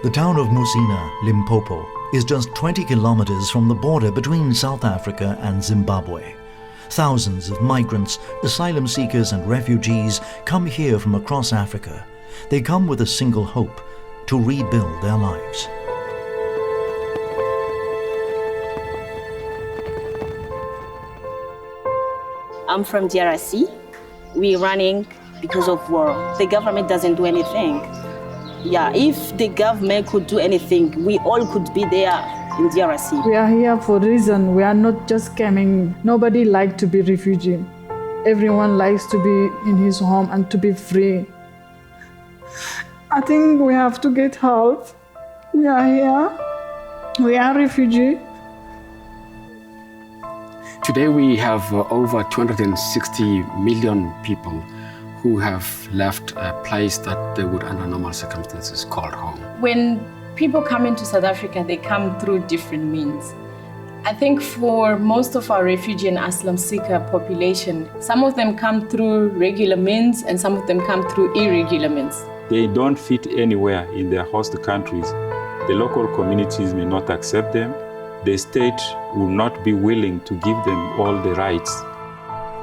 The town of Mussina, Limpopo, is just 20 kilometers from the border between South Africa and Zimbabwe. Thousands of migrants, asylum seekers and refugees come here from across Africa. They come with a single hope: to rebuild their lives. I'm from DRC. We're running because of war. The government doesn't do anything. Yeah, if the government could do anything, we all could be there in DRC. We are here for a reason. We are not just coming. Nobody likes to be refugee. Everyone likes to be in his home and to be free. I think we have to get help. We are here. We are refugees. Today we have over 260 million people who have left a place that they would, under normal circumstances, call home. When people come into South Africa, they come through different means. I think for most of our refugee and asylum seeker population, some of them come through regular means and some of them come through irregular means. They don't fit anywhere in their host countries. The local communities may not accept them. The state will not be willing to give them all the rights.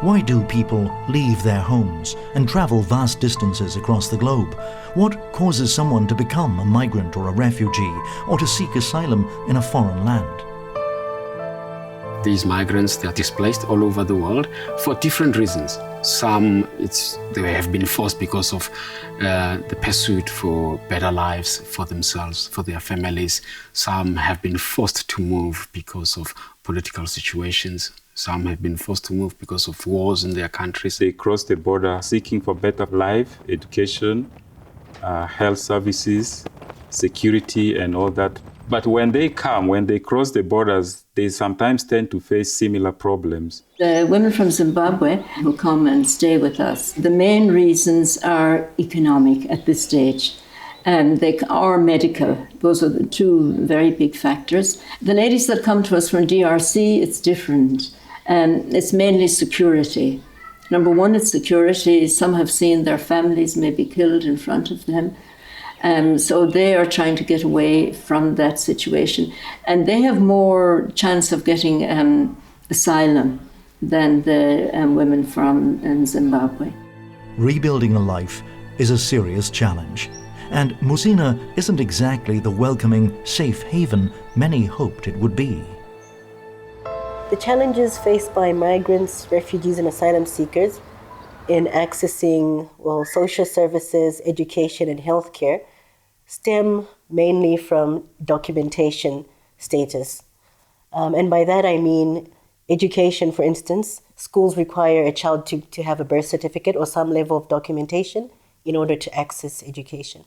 Why do people leave their homes and travel vast distances across the globe? What causes someone to become a migrant or a refugee, or to seek asylum in a foreign land? These migrants, they are displaced all over the world for different reasons. Some, they have been forced because of the pursuit for better lives for themselves, for their families. Some have been forced to move because of political situations. Some have been forced to move because of wars in their countries. They cross the border seeking for better life, education, health services, security and all that. But when they cross the borders, they sometimes tend to face similar problems. The women from Zimbabwe who come and stay with us, the main reasons are economic at this stage. They are medical. Those are the two very big factors. The ladies that come to us from DRC, it's different. It's mainly security. Number one, it's security. Some have seen their families maybe killed in front of them. So they are trying to get away from that situation. And they have more chance of getting asylum than the women from Zimbabwe. Rebuilding a life is a serious challenge. And Mussina isn't exactly the welcoming, safe haven many hoped it would be. The challenges faced by migrants, refugees, and asylum seekers in accessing, social services, education, and healthcare stem mainly from documentation status. And by that I mean education, for instance. Schools require a child to have a birth certificate or some level of documentation in order to access education.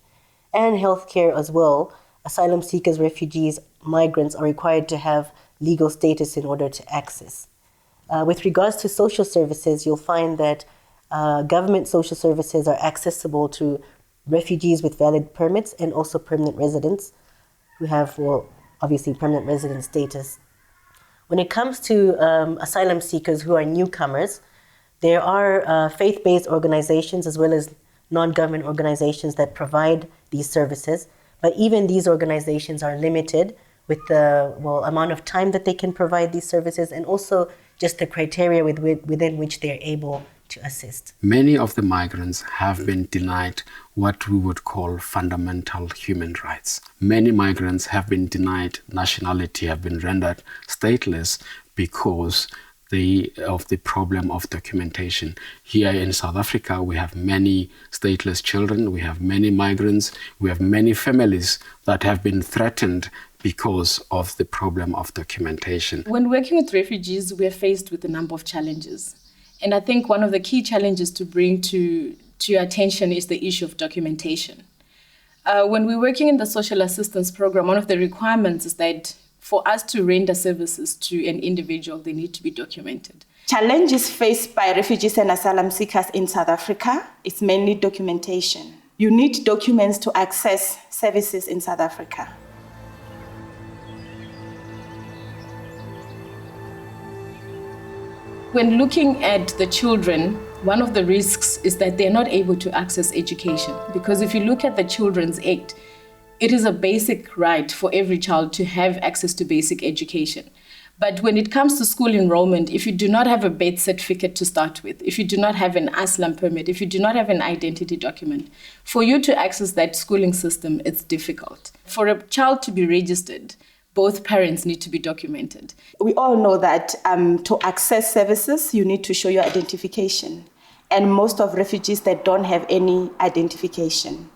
And healthcare as well. Asylum seekers, refugees, migrants are required to have legal status in order to access. With regards to social services, you'll find that government social services are accessible to refugees with valid permits and also permanent residents who have, obviously permanent resident status. When it comes to asylum seekers who are newcomers, there are faith-based organizations as well as non-government organizations that provide these services, but even these organizations are limited with the amount of time that they can provide these services and also just the criteria within which they're able to assist. Many of the migrants have been denied what we would call fundamental human rights. Many migrants have been denied nationality, have been rendered stateless because of the problem of documentation. Here in South Africa, we have many stateless children, we have many migrants, we have many families that have been threatened because of the problem of documentation. When working with refugees, we are faced with a number of challenges. And I think one of the key challenges to bring to your attention is the issue of documentation. When we're working in the social assistance program, one of the requirements is that for us to render services to an individual, they need to be documented. Challenges faced by refugees and asylum seekers in South Africa is mainly documentation. You need documents to access services in South Africa. When looking at the children, one of the risks is that they're not able to access education. Because if you look at the Children's Act, It is a basic right for every child to have access to basic education. But when it comes to school enrollment, if you do not have a birth certificate to start with, if you do not have an asylum permit, if you do not have an identity document, for you to access that schooling system, it's difficult. For a child to be registered, both parents need to be documented. We all know that to access services, you need to show your identification. And most of refugees that don't have any identification.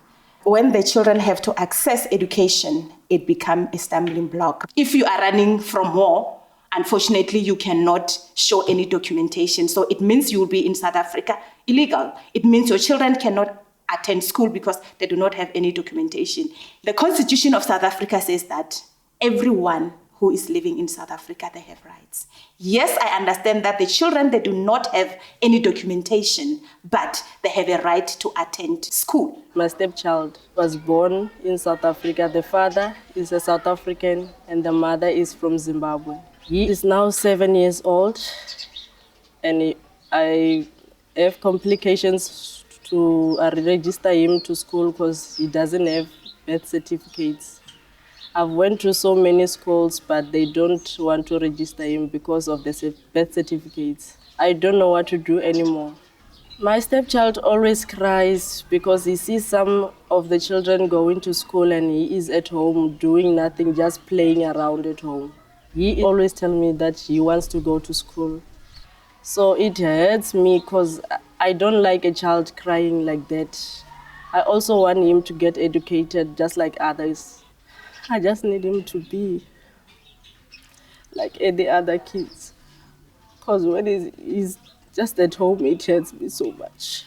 When the children have to access education, it becomes a stumbling block. If you are running from war, unfortunately, you cannot show any documentation. So it means you will be in South Africa illegal. It means your children cannot attend school because they do not have any documentation. The Constitution of South Africa says that everyone who is living in South Africa, they have rights. Yes, I understand that the children, they do not have any documentation, but they have a right to attend school. My stepchild was born in South Africa. The father is a South African and the mother is from Zimbabwe. He is now 7 years old and I have complications to register him to school because he doesn't have birth certificates. I've went to so many schools, but they don't want to register him because of the birth certificates. I don't know what to do anymore. My stepchild always cries because he sees some of the children going to school and he is at home doing nothing, just playing around at home. He always tells me that he wants to go to school. So it hurts me because I don't like a child crying like that. I also want him to get educated just like others. I just need him to be like any other kids. Because when he's just at home, it hurts me so much.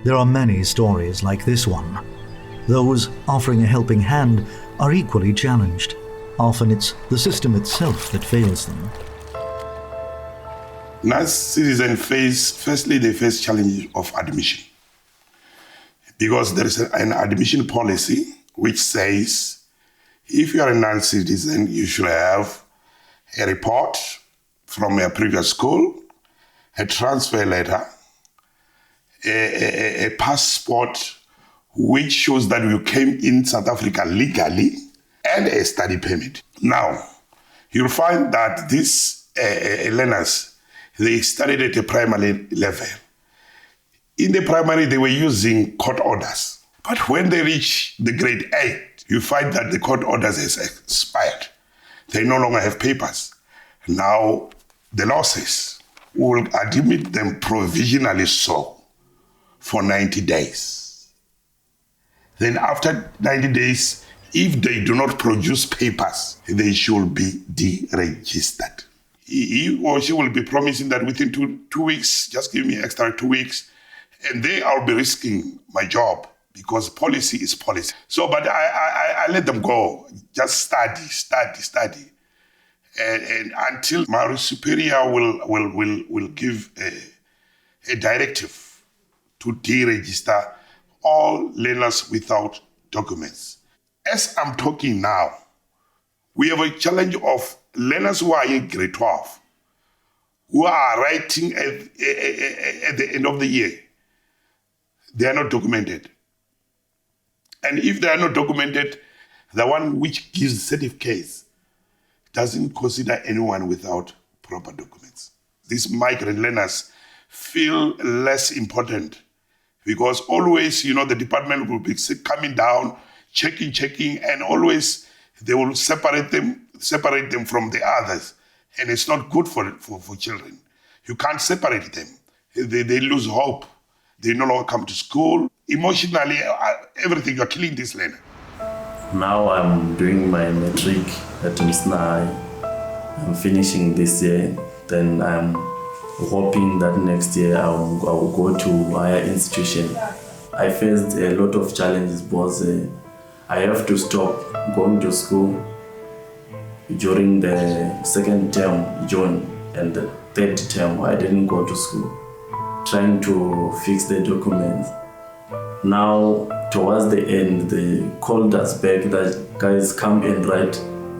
There are many stories like this one. Those offering a helping hand are equally challenged. Often it's the system itself that fails them. Non-citizens firstly, they face challenge of admission. Because there is an admission policy which says if you are a non-citizen, you should have a report from your previous school, a transfer letter, a passport which shows that you came in South Africa legally, and a study permit. Now, you'll find that these learners, they studied at the primary level. In the primary, they were using court orders. But when they reach the grade 8, you find that the court orders has expired. They no longer have papers. Now, the law says, we will admit them provisionally so for 90 days. Then after 90 days, if they do not produce papers, they should be deregistered. He or she will be promising that within two weeks, just give me extra 2 weeks, and then I'll be risking my job because policy is policy. So, but I let them go, just study. And until my superior will give a directive to deregister all learners without documents. As I'm talking now, we have a challenge of learners who are in grade 12, who are writing at the end of the year. They are not documented. And if they are not documented, the one which gives certificates doesn't consider anyone without proper documents. These migrant learners feel less important because always, the department will be coming down, checking, and always they will separate them from the others. And it's not good for children. You can't separate them. They lose hope. They no longer come to school. Emotionally, everything, you're killing this learner. Now I'm doing my matric at Mussina. I'm finishing this year. Then I'm hoping that next year I will go to higher institution. I faced a lot of challenges because I have to stop going to school during the second term, June, and the third term I didn't go to school, trying to fix the documents. Now, towards the end, they called us back that guys come and write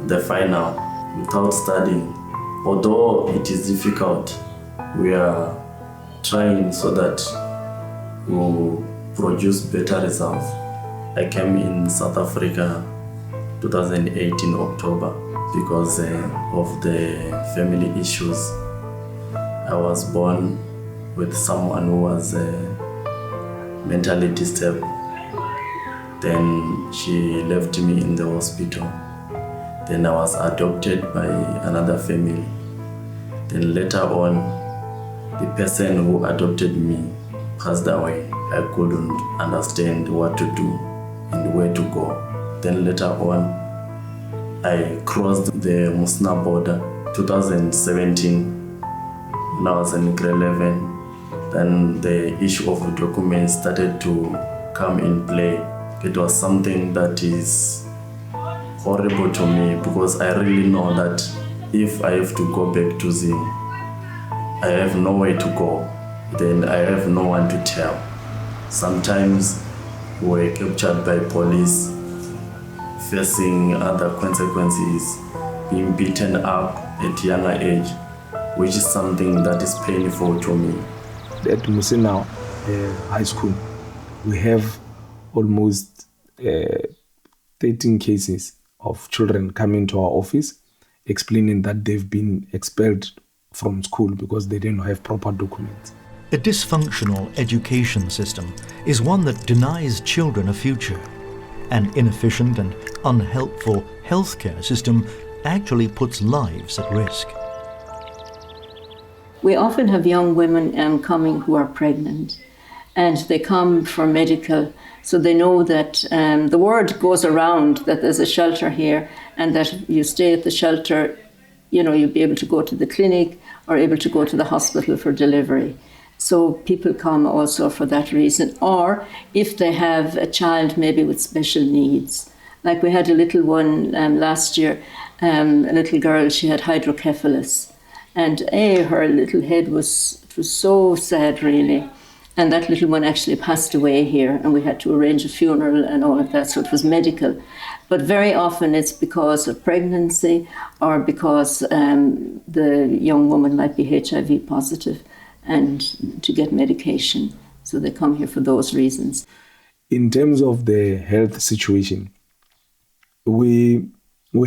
the final without studying. Although it is difficult, we are trying so that we'll produce better results. I came in South Africa 2018 October because of the family issues. I was born with someone who was mentally disturbed. Then she left me in the hospital. Then I was adopted by another family. Then later on, the person who adopted me passed away. I couldn't understand what to do and where to go. Then later on, I crossed the Mussina border 2017 when I was in grade 11. Then the issue of documents started to come in play. It was something that is horrible to me because I really know that if I have to go back to Zim, I have nowhere to go. Then I have no one to tell. Sometimes we were captured by police, facing other consequences, being beaten up at younger age, which is something that is painful to me. At Mussina High School, we have almost 13 cases of children coming to our office explaining that they've been expelled from school because they didn't have proper documents. A dysfunctional education system is one that denies children a future. An inefficient and unhelpful healthcare system actually puts lives at risk. We often have young women coming who are pregnant, and they come for medical, so they know that the word goes around that there's a shelter here, and that you stay at the shelter, you'll be able to go to the clinic or able to go to the hospital for delivery. So people come also for that reason, or if they have a child maybe with special needs. Like we had a little one last year, a little girl, she had hydrocephalus, and her little head it was so sad really. And that little one actually passed away here, and we had to arrange a funeral and all of that, so it was medical. But very often it's because of pregnancy or because the young woman might be HIV positive and to get medication. So they come here for those reasons. In terms of the health situation, we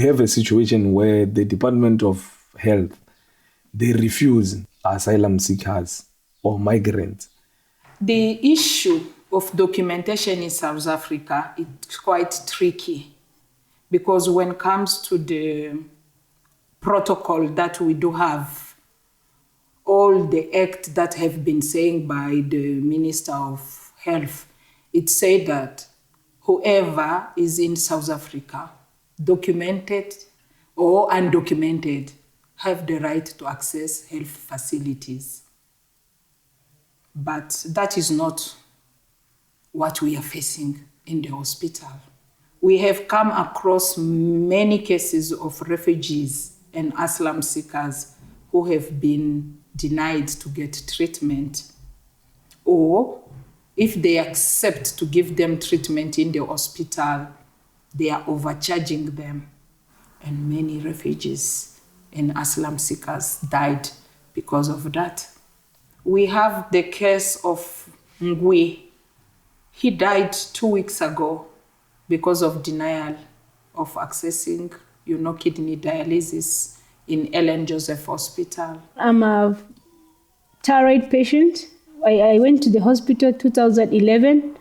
have a situation where the Department of Health, they refuse asylum seekers or migrants. The issue of documentation in South Africa is quite tricky because when it comes to the protocol that we do have, all the acts that have been said by the Minister of Health, it said that whoever is in South Africa, documented or undocumented, have the right to access health facilities. But that is not what we are facing in the hospital. We have come across many cases of refugees and asylum seekers who have been denied to get treatment, or if they accept to give them treatment in the hospital, they are overcharging them. And many refugees and asylum seekers died because of that. We have the case of Ngui. He died 2 weeks ago because of denial of accessing, kidney dialysis in Ellen Joseph Hospital. I'm a thyroid patient. I went to the hospital 2011.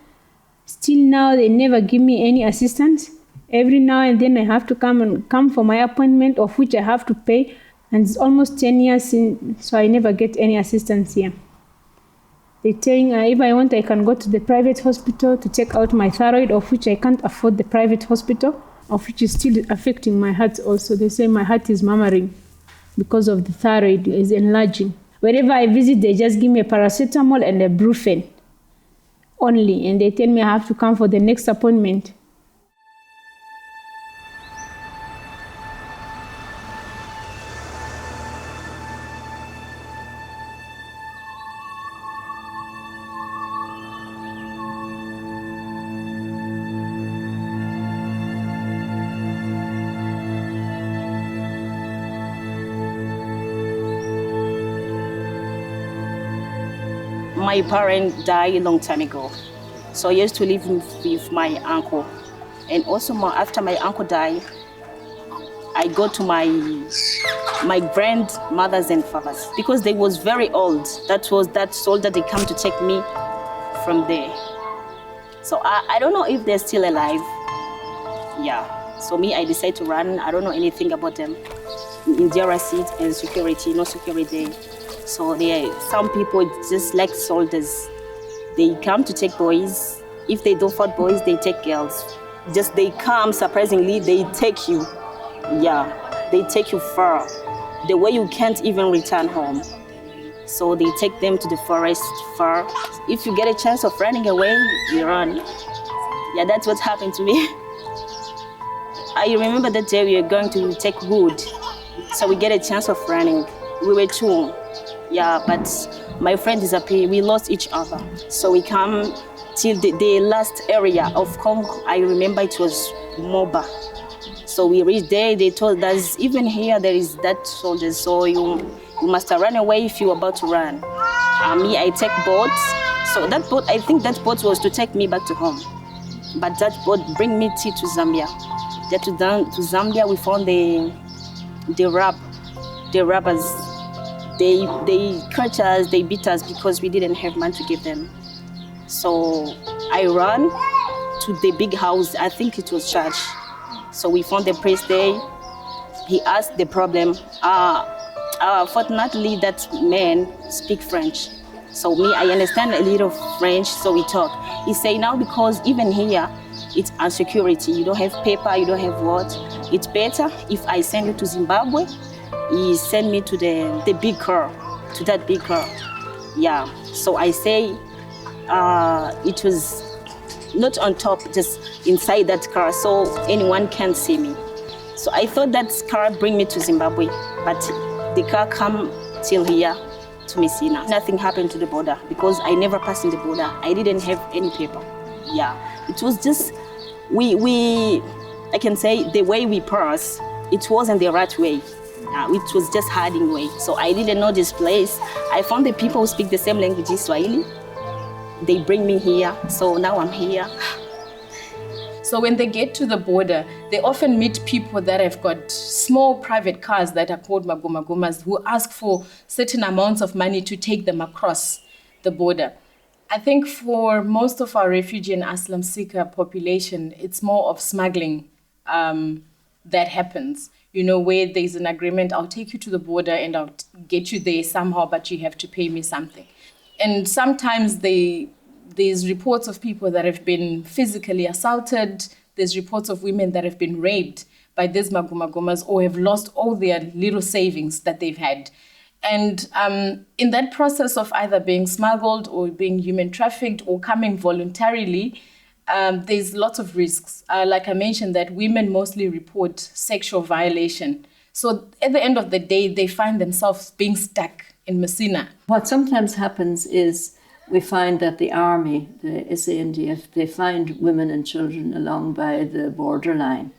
Still now, they never give me any assistance. Every now and then I have to come for my appointment, of which I have to pay. And it's almost 10 years since, so I never get any assistance here. They're saying if I want, I can go to the private hospital to check out my thyroid, of which I can't afford the private hospital, of which is still affecting my heart also. They say my heart is murmuring because of the thyroid is enlarging. Wherever I visit, they just give me a paracetamol and a brufen only, and they tell me I have to come for the next appointment. my parents died a long time ago. So I used to live with my uncle. And also after my uncle died, I go to my grandmothers and fathers because they was very old. That's all that they come to take me from there. So I don't know if they're still alive. Yeah. So me, I decide to run. I don't know anything about them. In DRC and security, no security. So some people just like soldiers. They come to take boys. If they don't find boys, they take girls. Just they come, surprisingly, they take you. Yeah, they take you far. The way you can't even return home. So they take them to the forest far. If you get a chance of running away, you run. Yeah, that's what happened to me. I remember that day we were going to take wood. So we get a chance of running. We were two. Yeah, but my friend disappeared. We lost each other. So we come till the last area of Congo. I remember it was Moba. So we reached there. They told us, even here there is that soldier. So you must run away if you're about to run. Me, I take boat. So that boat, I think that boat was to take me back to home. But that boat bring me to Zambia. Then to Zambia, we found the robbers. They caught us, they beat us because we didn't have money to give them. So I ran to the big house. I think it was church. So we found the priest there. He asked the problem. Fortunately, that man speak French. So me, I understand a little French, so we talk. He say now because even here, it's insecurity. You don't have paper, you don't have what. It's better if I send you to Zimbabwe. He sent me to the big car, to that big car. Yeah, so I say it was not on top, just inside that car, so anyone can see me. So I thought that car bring me to Zimbabwe, but the car come till here to Mussina. Nothing happened to the border because I never passed in the border. I didn't have any paper. Yeah, it was just, I can say the way we pass, it wasn't the right way. It was just hiding way. So I didn't know this place. I found the people who speak the same language, Swahili. They bring me here, so now I'm here. So when they get to the border, they often meet people that have got small private cars that are called magomagomas who ask for certain amounts of money to take them across the border. I think for most of our refugee and asylum seeker population, it's more of smuggling that happens. You know, where there's an agreement, I'll take you to the border and I'll get you there somehow, but you have to pay me something. And sometimes there's reports of people that have been physically assaulted. There's reports of women that have been raped by these magomagomas or have lost all their little savings that they've had. And in that process of either being smuggled or being human trafficked or coming voluntarily, there's lots of risks. Like I mentioned, that women mostly report sexual violation. So at the end of the day, they find themselves being stuck in Mussina. What sometimes happens is we find that the army, the SANDF, they find women and children along by the borderline,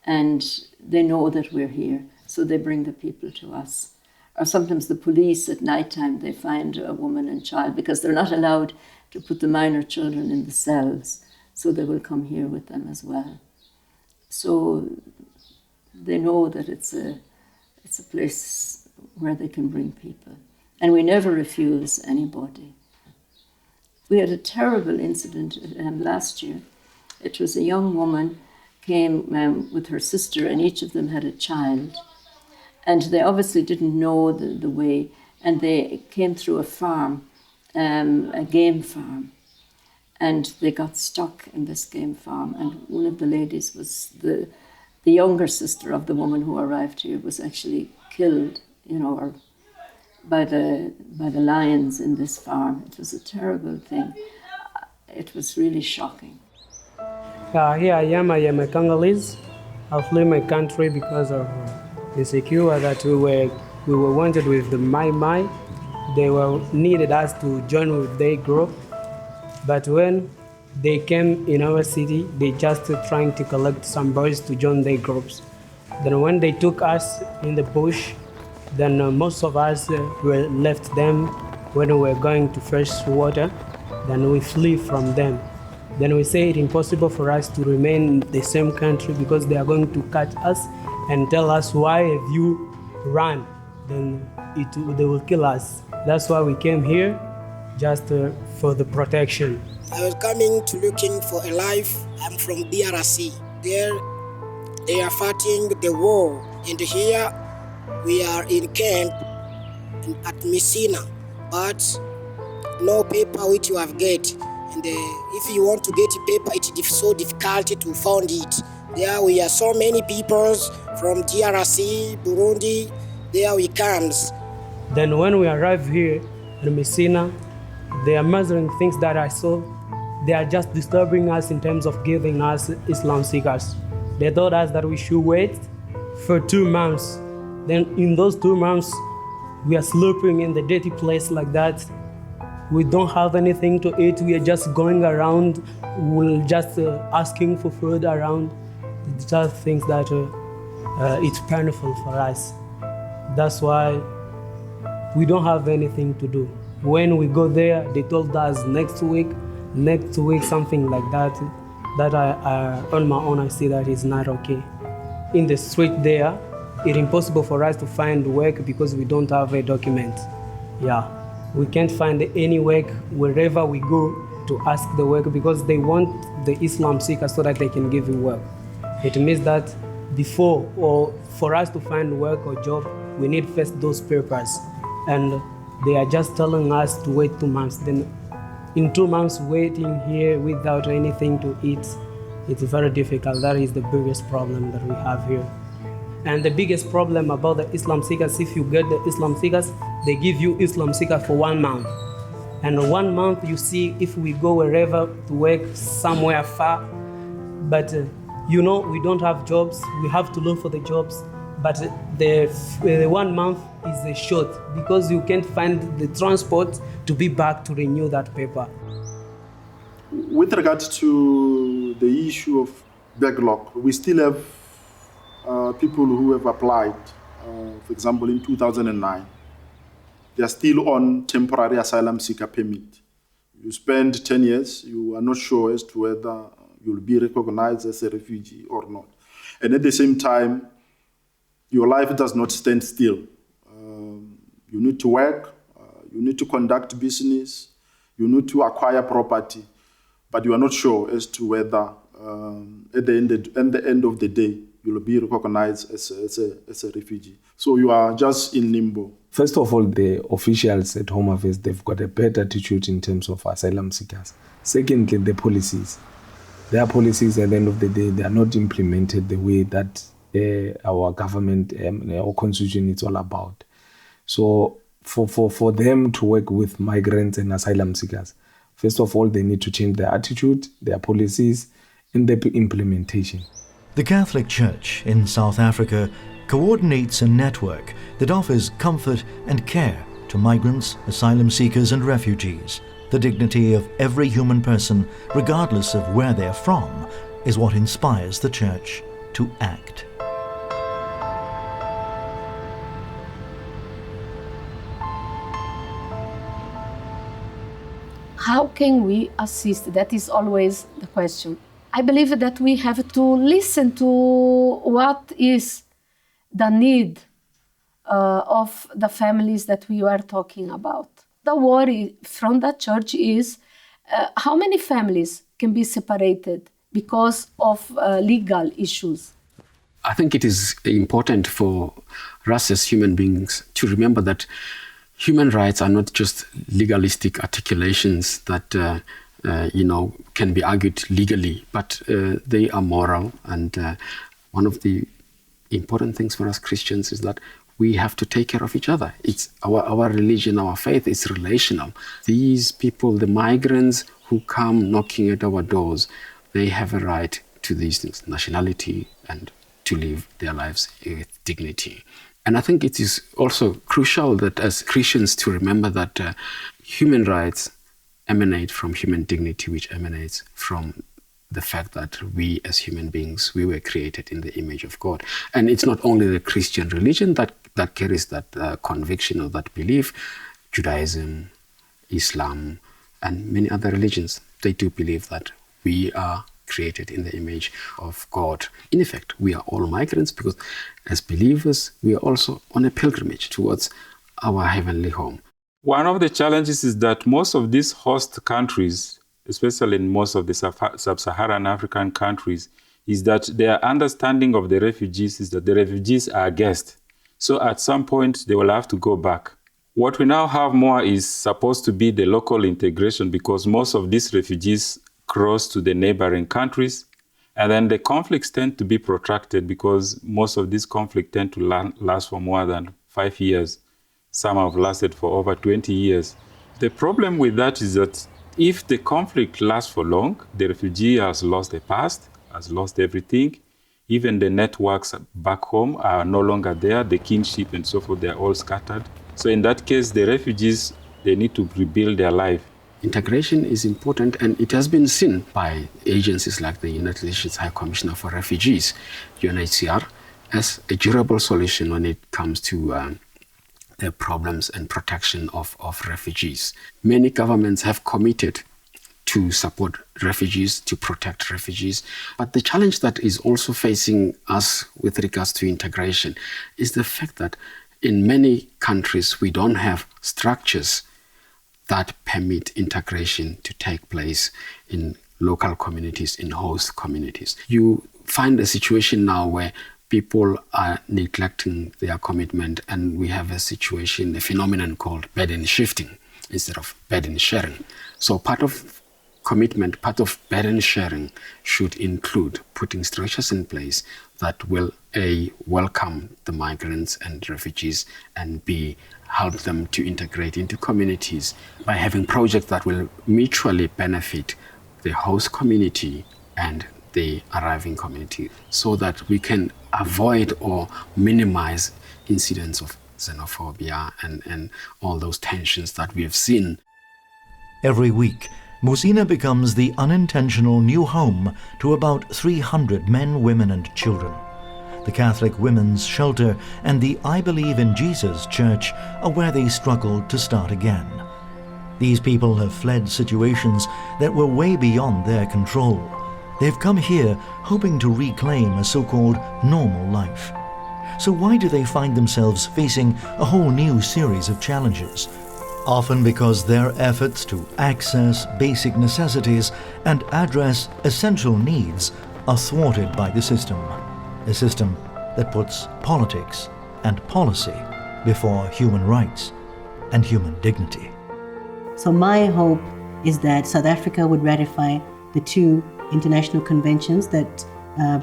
and they know that we're here, so they bring the people to us. Or sometimes the police at nighttime, they find a woman and child because they're not allowed to put the minor children in the cells, so they will come here with them as well. So they know that it's a place where they can bring people. And we never refuse anybody. We had a terrible incident last year. It was a young woman came with her sister, and each of them had a child. And they obviously didn't know the way, and they came through a farm, a game farm, and they got stuck in this game farm. And one of the ladies was the younger sister of the woman who arrived here was actually killed, or by the lions in this farm. It was a terrible thing. It was really shocking. Here I am a Congolese. I fled my country because of insecure that we were wanted with the Mai. They needed us to join with their group. But when they came in our city, they just trying to collect some boys to join their groups. Then when they took us in the bush, then most of us were left them when we were going to fetch water, then we flee from them. Then we say it's impossible for us to remain in the same country because they are going to catch us and tell us, why have you run? Then they will kill us. That's why we came here, just for the protection. I was coming to looking for a life. I'm from DRC. There they are fighting the war. And here we are in camp at Mussina, but no paper which you have get. And if you want to get a paper, it's so difficult to find it. There we are so many people from DRC, Burundi, there we comes. Then when we arrive here in Mussina, the amazing things that I saw, they are just disturbing us in terms of giving us Islam seekers. They told us that we should wait for 2 months. Then in those 2 months, we are sleeping in the dirty place like that. We don't have anything to eat. We are just going around. We're just asking for food around. It's just things that it's painful for us. That's why we don't have anything to do. When we go there, they told us next week, something like that. That I on my own, I see that is not okay. In the street there, it's impossible for us to find work because we don't have a document. Yeah, we can't find any work wherever we go to ask the work because they want the Islam seekers so that they can give you work. It means that before or for us to find work or job, we need first those papers. And they are just telling us to wait 2 months. Then in 2 months waiting here without anything to eat, it's very difficult. That is the biggest problem that we have here. And the biggest problem about the Islam seekers, if you get the Islam seekers, they give you Islam seeker for 1 month. And 1 month, you see, if we go wherever to work somewhere far, but we don't have jobs, we have to look for the jobs. But the 1 month is short because you can't find the transport to be back to renew that paper. With regard to the issue of backlog, we still have people who have applied, for example, in 2009. They are still on temporary asylum seeker permit. You spend 10 years, you are not sure as to whether you'll be recognized as a refugee or not. And at the same time, your life does not stand still. You need to work, you need to conduct business, you need to acquire property, but you are not sure as to whether at the end of the day, you'll be recognized as a refugee. So you are just in limbo. First of all, the officials at Home Affairs, they've got a bad attitude in terms of asylum seekers. Secondly, the policies. Their policies at the end of the day, they are not implemented the way that our government, our constitution is all about. So for them to work with migrants and asylum seekers, first of all, they need to change their attitude, their policies, and their implementation. The Catholic Church in South Africa coordinates a network that offers comfort and care to migrants, asylum seekers and refugees. The dignity of every human person, regardless of where they're from, is what inspires the Church to act. How can we assist? That is always the question. I believe that we have to listen to what is the need of the families that we are talking about. The worry from the church is how many families can be separated because of legal issues. I think it is important for us as human beings to remember that human rights are not just legalistic articulations that can be argued legally, but they are moral. And one of the important things for us Christians is that we have to take care of each other. It's our religion, our faith is relational. These people, the migrants who come knocking at our doors, they have a right to these things, nationality, and to live their lives with dignity. And I think it is also crucial that as Christians to remember that human rights emanate from human dignity, which emanates from the fact that we as human beings, we were created in the image of God. And it's not only the Christian religion that carries that conviction or that belief. Judaism, Islam, and many other religions. They do believe that we are created in the image of God. In effect, we are all migrants because as believers, we are also on a pilgrimage towards our heavenly home. One of the challenges is that most of these host countries, especially in most of the sub-Saharan African countries, is that their understanding of the refugees is that the refugees are guests. So at some point, they will have to go back. What we now have more is supposed to be the local integration, because most of these refugees cross to the neighboring countries, and then the conflicts tend to be protracted because most of these conflicts tend to last for more than 5 years. Some have lasted for over 20 years. The problem with that is that if the conflict lasts for long, the refugee has lost the past, has lost everything. Even the networks back home are no longer there. The kinship and so forth, they're all scattered. So in that case, the refugees, they need to rebuild their life. Integration is important, and it has been seen by agencies like the United Nations High Commissioner for Refugees, UNHCR, as a durable solution when it comes to the problems and protection of refugees. Many governments have committed to support refugees, to protect refugees. But the challenge that is also facing us with regards to integration is the fact that in many countries, we don't have structures that permit integration to take place in local communities, in host communities. You find a situation now where people are neglecting their commitment, and we have a situation, a phenomenon called burden shifting instead of burden sharing. So part of commitment, part of burden sharing should include putting structures in place that will A, welcome the migrants and refugees, and B, help them to integrate into communities by having projects that will mutually benefit the host community and the arriving community, so that we can avoid or minimize incidents of xenophobia and all those tensions that we have seen. Every week, Mussina becomes the unintentional new home to about 300 men, women and children. The Catholic Women's Shelter and the I Believe in Jesus Church are where they struggled to start again. These people have fled situations that were way beyond their control. They've come here hoping to reclaim a so-called normal life. So why do they find themselves facing a whole new series of challenges? Often because their efforts to access basic necessities and address essential needs are thwarted by the system. A system that puts politics and policy before human rights and human dignity. So my hope is that South Africa would ratify the 2 international conventions that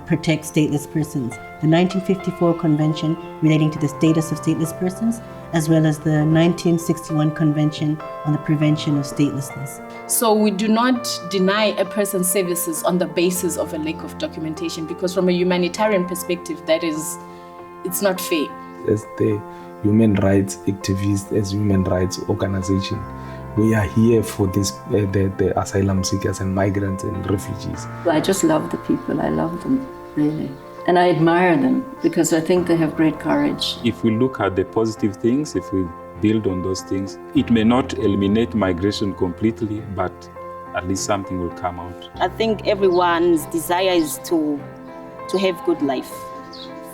protect stateless persons. The 1954 Convention relating to the status of stateless persons, as well as the 1961 Convention on the Prevention of Statelessness. So we do not deny a person services on the basis of a lack of documentation, because from a humanitarian perspective, it's not fair. As the human rights activists, as human rights organization, we are here for this, the asylum seekers and migrants and refugees. I just love the people. I love them, really. And I admire them because I think they have great courage. If we look at the positive things, if we build on those things, it may not eliminate migration completely, but at least something will come out. I think everyone's desire is to have good life.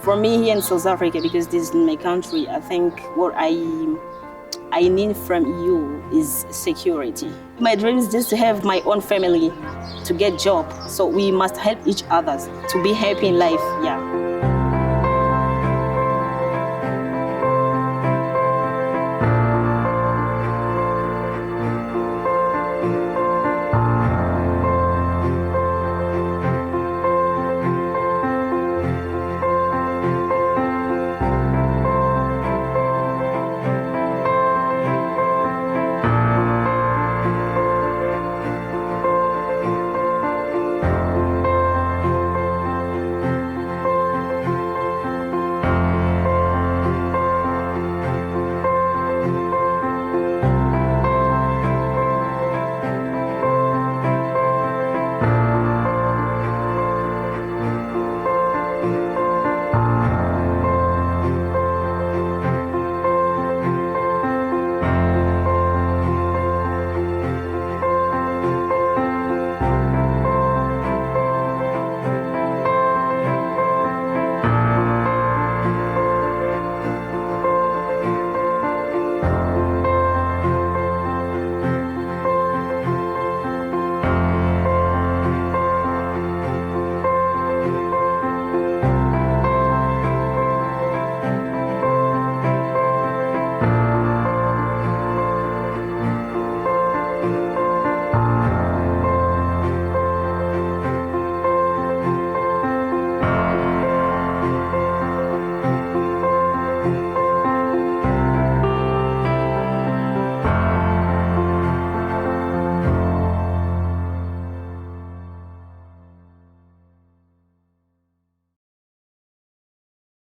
For me here in South Africa, because this is my country, I think what I need from you is security. My dream is just to have my own family, to get a job. So we must help each other to be happy in life, yeah.